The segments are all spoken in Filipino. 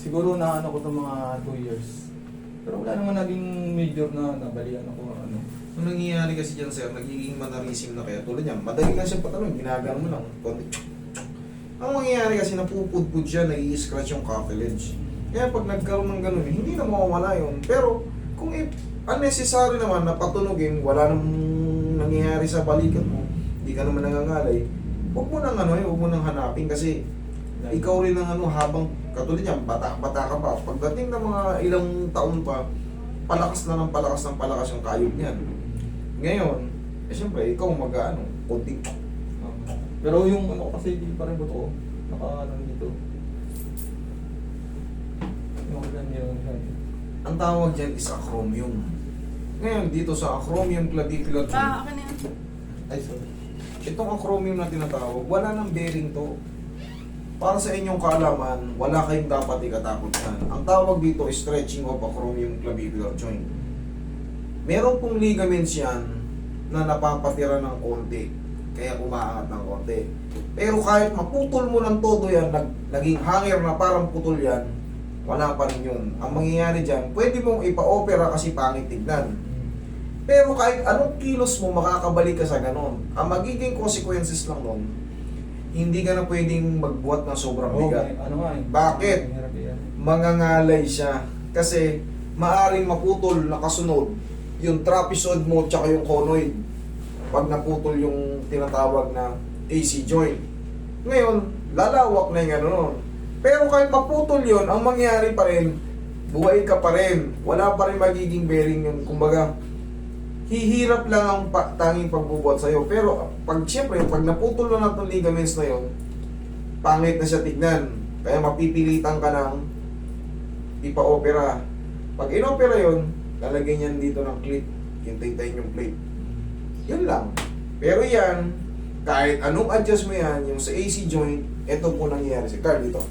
Siguro na ano ko itong mga 2 years. Pero wala naman naging major na nabalian ako ano. Ang nangyayari kasi dyan, sir, nagiging mannerism na kaya tulad niyan. Madali lang siya patanong, ginagano mo lang. Konti. Ang mangyayari kasi napupudpud siya, nai-scratch yung cartilage. Kaya pag nagkaroon ng ganun, hindi na mawawala yun. Pero kung unnecessary naman na patunogin, wala nang nangyayari sa balikat mo, hindi ka naman nangangalay, huwag mo nang huwag mo nang hanapin kasi ikaw rin ang habang katulad niyan, bata ka pa. Pagdating ng mga ilang taon pa, palakas na ng palakas yung kayod niyan. Ngayon, siyempre, ikaw konting. Pero yung ano kasi di pa rin buto ko. Naka ano dito. Yung ganyan. Ang tawag dyan is acromion. Ngayon, dito sa acromion clavicular joint, Akin na yan. Ay, sorry. itong acromion na tinatawag, wala nang bearing to. Para sa inyong kaalaman, wala kayong dapat ikatakot yan. Ang tawag dito is stretching of acromion clavicular joint. Meron pong ligaments yan na napapatira ng konti, kaya umaangat ng konti. Pero kahit maputol mo ng todo yan, naging hanger na parang putol yan, wala pa rin yun. Ang mangyayari dyan, pwede mong ipa-opera kasi pangit tignan. Pero kahit anong kilos mo, makakabalik ka sa ganon. Ang magiging consequences lang nun, hindi ka na pwedeng magbuhat ng sobrang bigat. Ano nga eh. Bakit? Mahirap yan. Mangangalay siya. Kasi maaring maputol na kasunod yung trapezoid mo tsaka yung conoid pag naputol yung tinatawag na AC joint. Ngayon, lalawak na yung ano. Pero kahit maputol yun, ang mangyari pa rin, buhay ka pa rin. Wala pa rin magiging bearing yun. Kumbaga, hihirap lang ang tanging pagbubuhat sa'yo. Pero siyempre, pag naputol na natin ligaments na yun, pangit na siya tignan. Kaya mapipilitan ka ng ipa-opera. Pag in-opera yun, lalagyan yan dito ng clip. Hintayin yung plate. Yun lang. Pero yan, kahit anong adjust mo yan, yung sa AC joint, ito po nangyayari si Carl dito.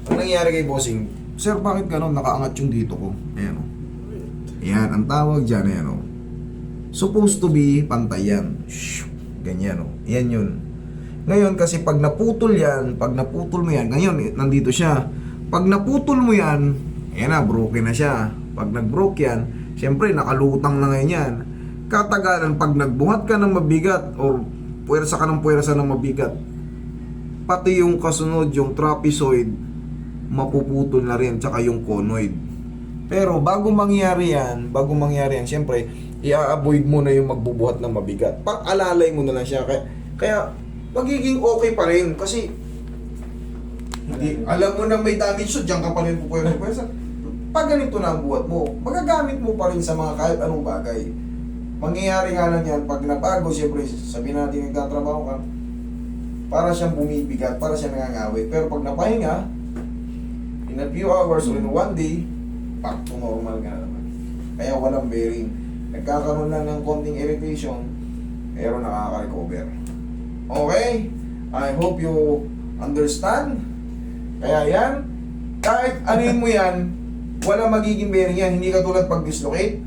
Ang nangyayari kay bossing, sir, bakit gano'n nakaangat yung dito ko? Ayan o. Yan, ang tawag dyan, ayan o. Supposed to be pantay yan. Ganyan o. Yan yun. Ngayon, kasi pag naputol mo yan, ngayon, nandito siya. Pag naputol mo yan, ayan na, broken na siya. Pag nag-broke yan, siyempre, nakalutang na ngayon yan. Katagalan, pag nagbuhat ka ng mabigat, o puwersa ka ng mabigat, pati yung kasunod, yung trapezoid, mapuputol na rin, tsaka yung conoid. Pero bago mangyari yan, siyempre, i-avoid mo na yung magbubuhat ng mabigat. Pag-alalay mo na lang siya. Kaya magiging okay pa rin. Kasi, hindi, alam mo na may damage, so diyan ka pa rin pupuwersa. Pag ganito na ang buhat mo, magagamit mo pa rin sa mga kahit anong bagay. Mangyayari nga lang yan, pag napagod, siyempre, sabihin natin nagtatrabaho ka, para siyang bumibigat, para siyang nangangawit. Pero pag napahinga, in a few hours or in one day, back to normal ka na naman. Kaya walang bearing. Nagkakaroon lang ng konting irritation, pero nakaka-recover. Okay? I hope you understand. Kaya yan, kahit anuin mo yan, wala magiging bearing yan. Hindi ka tulad pag dislocate.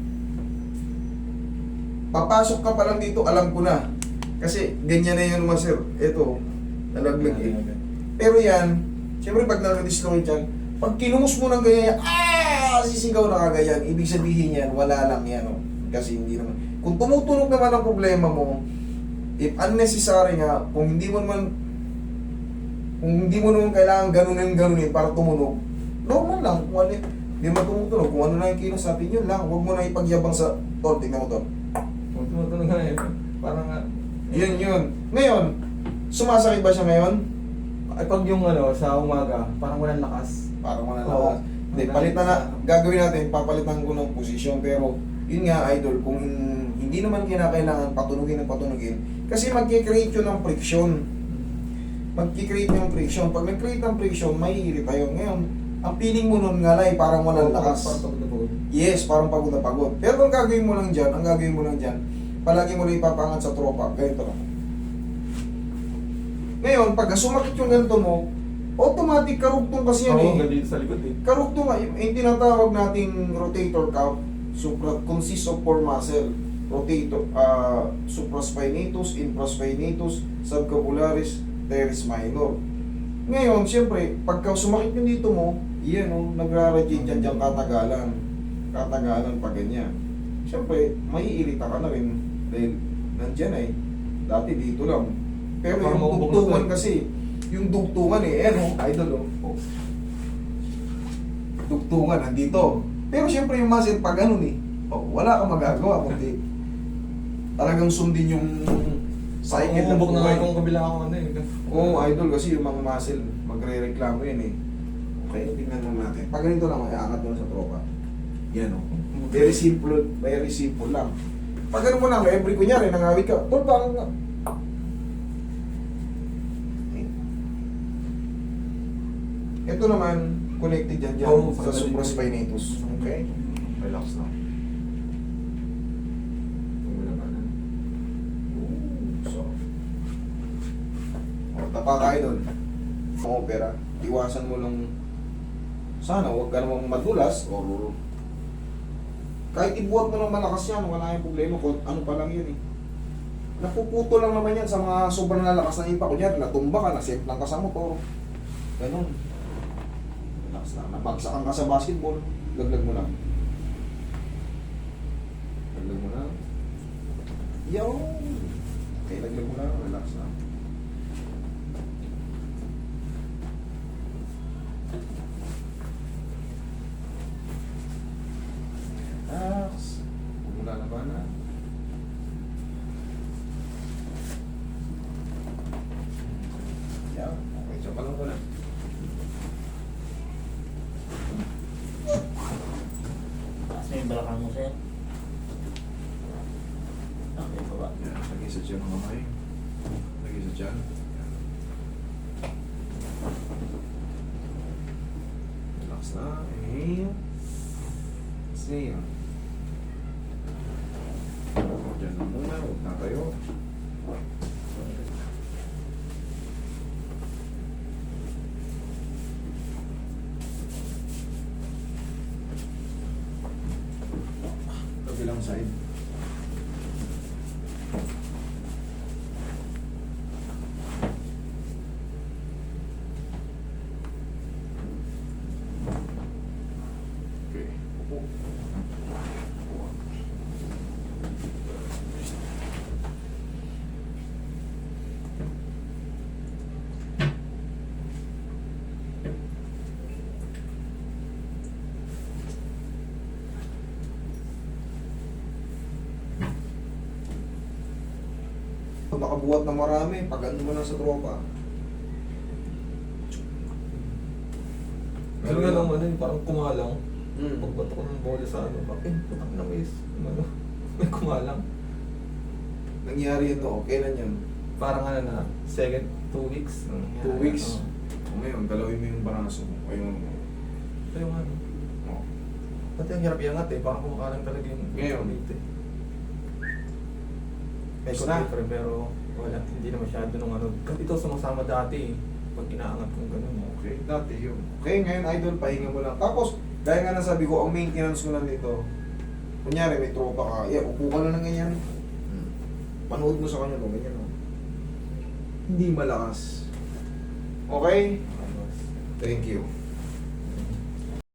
Papasok ka pa lang dito, alam ko na. Kasi ganyan na yun, sir. Ito, nalaglag eh. Pero yan, siyempre pag nag-dislocate yan, pag kinumus mo ng ganyan, sisigaw na kagayan. Ibig sabihin yan, wala lang yan. Oh. Kasi hindi naman. Kung tumutunog naman ang problema mo, if unnecessary nga, kung hindi mo naman kailangan ganunin para tumunog, normal lang. Kung ano, hindi mo tumutunog. Kung ano na yung kilos natin, yun lang. Huwag mo na ipagyabang sa tol. Tingnan mo tol. Tumutunog nga eh. Parang nga. Yun. Ngayon, sumasakit ba siya ngayon? Ay pag yung ano, sa umaga, parang walang lakas. Parang wala na. Oo. Hindi, palitan na. Gagawin natin, papalitan ko ng posisyon. Pero, yun nga, idol, kung hindi naman kinakailangan patunugin. Kasi magkikreate yun ng friction. Pag nag-create ng friction, maiirita yun. Ngayon, ang feeling mo nun nga lang, parang walang lakas. Parang pagod na pagod. Yes, parang pagod na pagod. Pero kung gagawin mo lang dyan, palagi mo lang ipapangat sa tropa. Ganito lang. Ngayon, pag sumakit yung ganito mo, automatic karugtong kasi yan Oo, dito sa likod eh. Karugtong nga, yung tinatawag nating rotator cuff, consists of 4 muscle. Rotator, supraspinatus, infraspinatus, subscapularis, teres minor. Ngayon, siyempre, pagka sumakit yung dito mo, iyan o, nagra-radiate yan dyan katagalan. Katagalan pa ganyan. Siyempre, maiirita ka na rin dahil nandyan eh. Dati dito lang. Pero Parang yung maubok na dugtungan to eh. kasi, yung dugtungan eh, ano, idol oh. Dugtungan, nandito. Pero siyempre yung muscle pag ganun eh, wala kang magagawa kundi talagang sundin yung cycle ng Umubok na nga buhay. itong kabila ako ano eh. Oo, idol, kasi yung mga muscle, magre-reklamo yan eh. Okay, tingnan mo natin. Pag ganito lang, ay angat mo na sa tropa. Yan o. Very simple lang. Pag ganun mo lang, every kunyari, nangawit ka, tol, parang nga. Ito naman, connected yan dyan Oo, sa pag- supraspinatus. Okay? Relax lang. Tumulabanan. So. O, tapa ka idol. Oo, pera. Iwasan mo lang. Sana, huwag ka namang madulas o kahit ibuhat mo ng malakas yan, wala yung problema. Ano pa lang yun eh. Napuputo lang naman yan sa mga sobrang lalakas na ipa. Kunyari, natumba ka, nasave lang ka sa motor. Ganun. Relax lang. Napagsakan ka sa basketball, laglag mo lang. Laglag mo lang. Yo! Okay, laglag mo lang. Relax lang. Relax. Huwag mo lalabanan. Yan. Okay, tiyan pa lang ko lang. Taas mo yung balakang mo, sir. Okay, baba. Yan. Lagi sa tiyan ng kamay. Lagi sa tiyan. Yan. Relax na. Inhale. Exhale. Diyan na muna. Huwag na tayo. Kabilang side. Okay. Upo. Nakabuhat na marami, pag ano mo lang sa tropa. Pero nga lang ano yung parang kumalang. Hmm. Pagbato ko ng bola sa ano, bakit putang na may ano, may kumalang. Nangyari yun to, kailan yun? Parang ano na, second 2 weeks. 2 weeks? Ngayon, galawin mo yung braso mo. Ayun. So yung ano, Oh. pati ang hirap iangat eh, parang kumakalang talaga yung Ngayon. ulit eh. May Basta. konti pero wala, hindi na masyado nung ano. Kasi ito sumasama dati eh, pag inaangat kong ganun. Okay, dati yun. Okay, ngayon idol, pahinga mo lang. Tapos, dahil nga nasabi ko, ang maintenance ko lang dito, kunyari may tropa ka, upo ka na ng ganyan. Panood mo sa kanya to, ganyan o. Hindi malakas. Okay? Thank you.